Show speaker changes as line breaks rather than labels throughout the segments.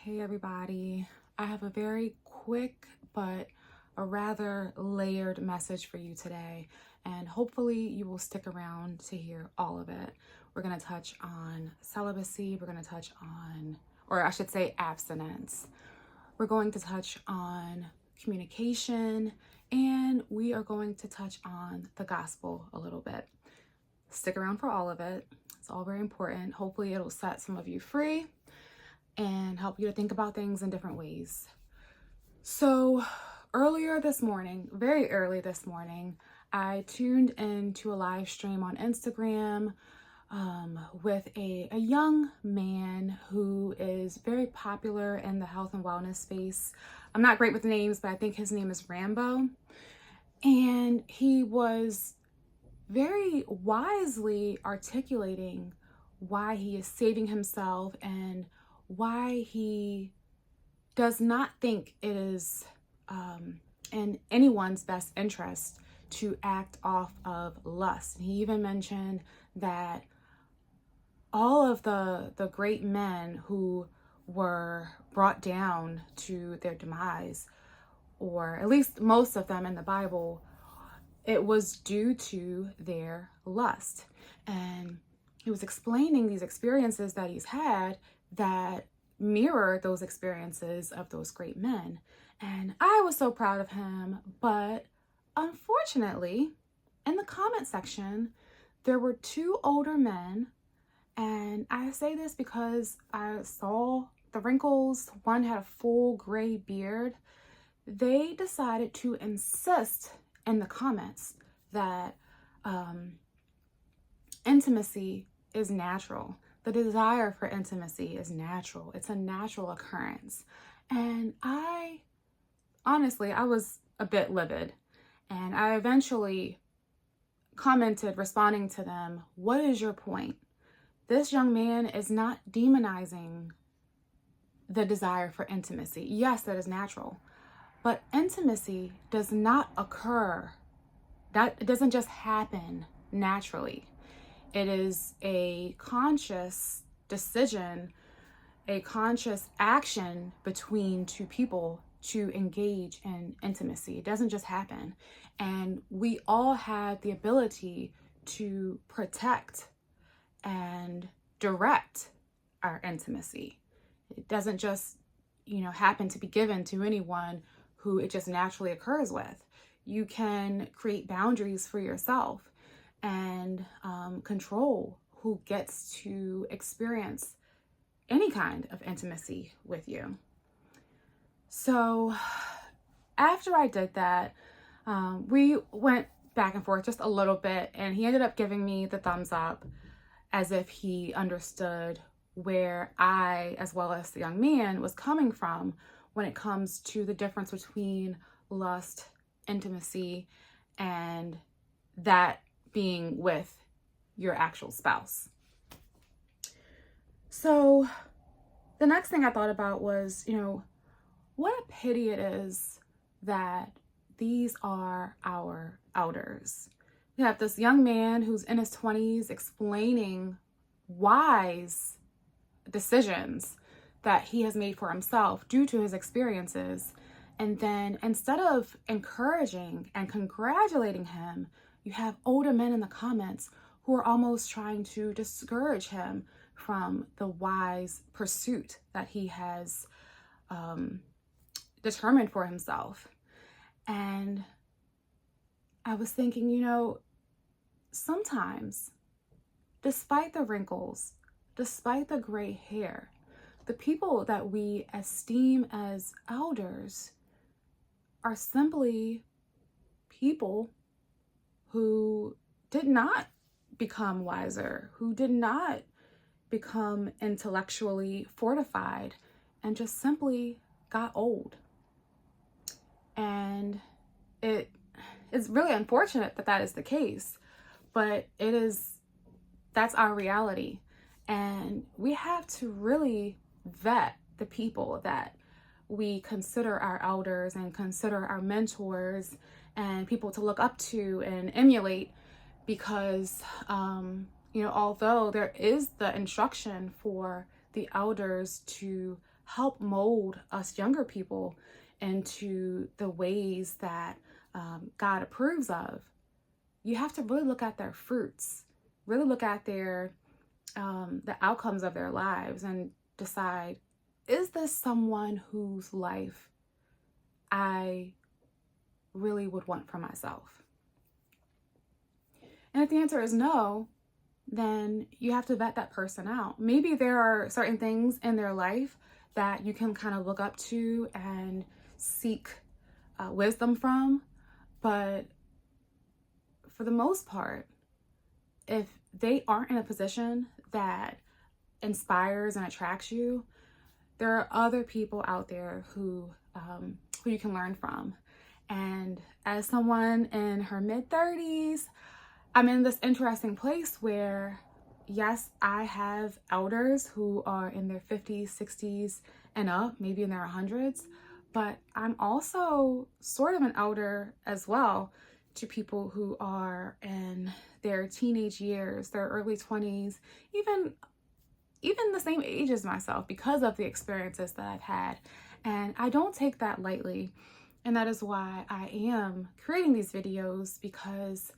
Hey everybody, I have a very quick but a rather layered message for you today, and hopefully you will stick around to hear all of it. We're going to touch on celibacy, we're going to touch on, or I should say abstinence. We're going to touch on communication, and we are going to touch on the gospel a little bit. Stick around for all of it. It's all very important. Hopefully it'll set some of you free and help you to think about things in different ways. So earlier this morning, very early this morning, I tuned into a live stream on Instagram with a young man who is very popular in the health and wellness space. I'm not great with names, but I think his name is Rambo. And he was very wisely articulating why he is saving himself and why he does not think it is in anyone's best interest to act off of lust. And he even mentioned that all of the great men who were brought down to their demise, or at least most of them in the Bible, it was due to their lust. And he was explaining these experiences that he's had that mirror those experiences of those great men. And I was so proud of him, but unfortunately, in the comment section, there were two older men, and I say this because I saw the wrinkles. One had a full gray beard. They decided to insist in the comments that intimacy is natural. The desire for intimacy is natural. It's a natural occurrence. And I was a bit livid. And I eventually commented, responding to them, what is your point? This young man is not demonizing the desire for intimacy. Yes, that is natural. But intimacy does not occur. It doesn't just happen naturally. It is a conscious decision, a conscious action between two people to engage in intimacy. It doesn't just happen. And we all have the ability to protect and direct our intimacy. It doesn't just, happen to be given to anyone who it just naturally occurs with. You can create boundaries for yourself and control who gets to experience any kind of intimacy with you. So after I did that, we went back and forth just a little bit, and he ended up giving me the thumbs up as if he understood where I, as well as the young man, was coming from when it comes to the difference between lust, intimacy, and that being with your actual spouse. So the next thing I thought about was, what a pity it is that these are our elders. You have this young man who's in his 20s explaining wise decisions that he has made for himself due to his experiences. And then instead of encouraging and congratulating him, you have older men in the comments who are almost trying to discourage him from the wise pursuit that he has determined for himself. And I was thinking, sometimes, despite the wrinkles, despite the gray hair, the people that we esteem as elders are simply people who did not become wiser, who did not become intellectually fortified, and just simply got old. And it's really unfortunate that that is the case, but that's our reality. And we have to really vet the people that we consider our elders and consider our mentors and people to look up to and emulate, because although there is the instruction for the elders to help mold us younger people into the ways that God approves of, you have to really look at their fruits, really look at their the outcomes of their lives and decide, is this someone whose life I really would want for myself? And if the answer is no, then you have to vet that person out. Maybe there are certain things in their life that you can kind of look up to and seek wisdom from. But for the most part, if they aren't in a position that inspires and attracts you, there are other people out there who you can learn from. And as someone in her mid-30s, I'm in this interesting place where, yes, I have elders who are in their 50s, 60s, and up, maybe in their 100s, but I'm also sort of an elder as well to people who are in their teenage years, their early 20s, even the same age as myself, because of the experiences that I've had. And I don't take that lightly. And that is why I am creating these videos, because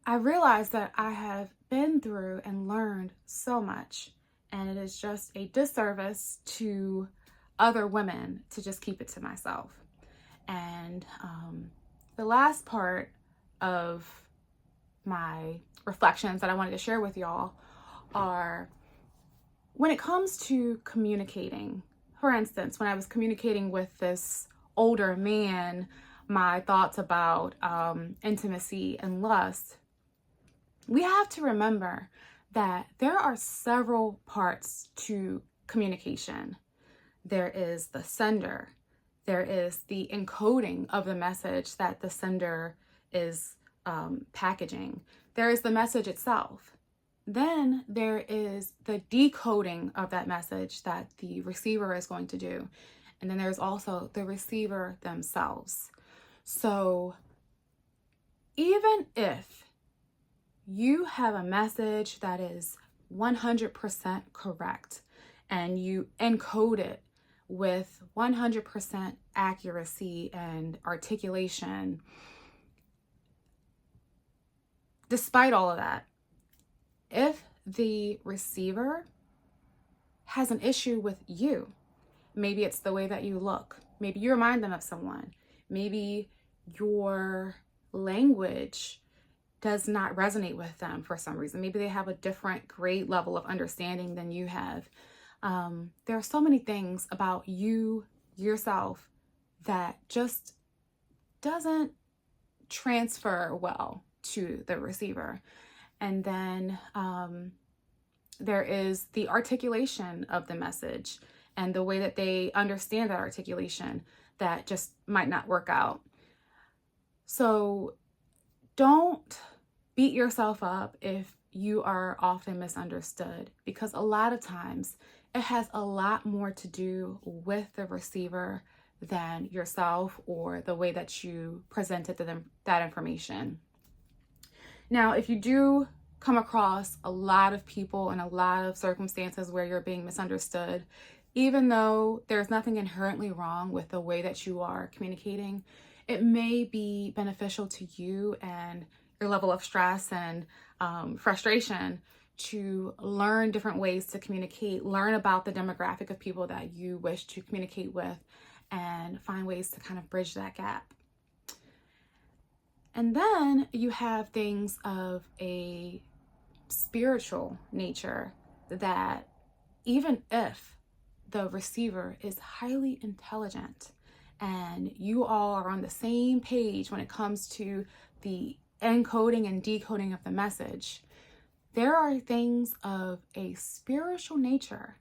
I realize that I have been through and learned so much, and it is just a disservice to other women to just keep it to myself. And the last part of my reflections that I wanted to share with y'all are, when it comes to communicating, for instance, when I was communicating with this older man my thoughts about intimacy and lust, we have to remember that there are several parts to communication. There is the sender. There is the encoding of the message that the sender is packaging. There is the message itself. Then there is the decoding of that message that the receiver is going to do. And then there's also the receiver themselves. So even if you have a message that is 100% correct and you encode it with 100% accuracy and articulation, despite all of that, if the receiver has an issue with you, maybe it's the way that you look, maybe you remind them of someone, maybe your language does not resonate with them for some reason, maybe they have a different grade level of understanding than you have. There are so many things about yourself that just doesn't transfer well to the receiver. And then there is the articulation of the message and the way that they understand that articulation that just might not work out. So don't beat yourself up if you are often misunderstood, because a lot of times it has a lot more to do with the receiver than yourself or the way that you presented to them that information. Now, if you do come across a lot of people in a lot of circumstances where you're being misunderstood, even though there's nothing inherently wrong with the way that you are communicating, it may be beneficial to you and your level of stress and frustration to learn different ways to communicate, learn about the demographic of people that you wish to communicate with, and find ways to kind of bridge that gap. And then you have things of a spiritual nature that, even if the receiver is highly intelligent and you all are on the same page when it comes to the encoding and decoding of the message, there are things of a spiritual nature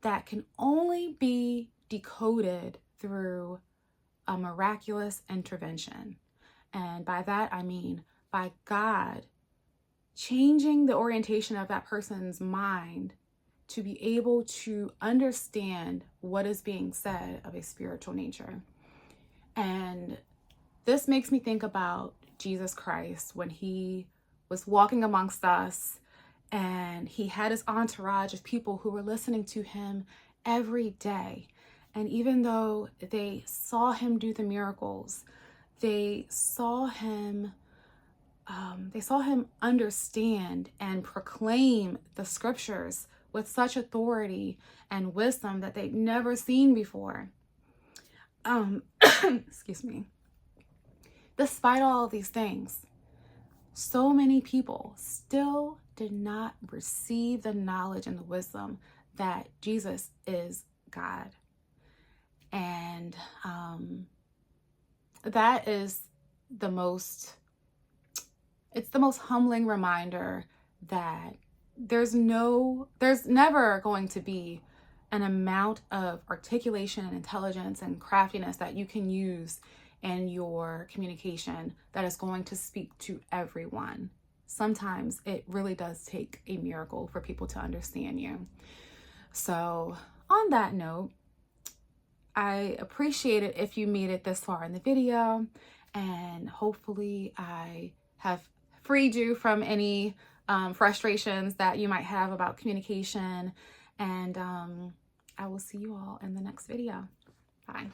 that can only be decoded through a miraculous intervention. And by that, I mean by God changing the orientation of that person's mind to be able to understand what is being said of a spiritual nature. And this makes me think about Jesus Christ when he was walking amongst us and he had his entourage of people who were listening to him every day. And even though they saw him do the miracles, they saw him understand and proclaim the scriptures with such authority and wisdom that they'd never seen before. Excuse me. Despite all of these things, so many people still did not receive the knowledge and the wisdom that Jesus is God. And that is it's the most humbling reminder that there's never going to be an amount of articulation and intelligence and craftiness that you can use in your communication that is going to speak to everyone. Sometimes it really does take a miracle for people to understand you. So on that note, I appreciate it if you made it this far in the video, and hopefully I have freed you from any frustrations that you might have about communication, and I will see you all in the next video. Bye.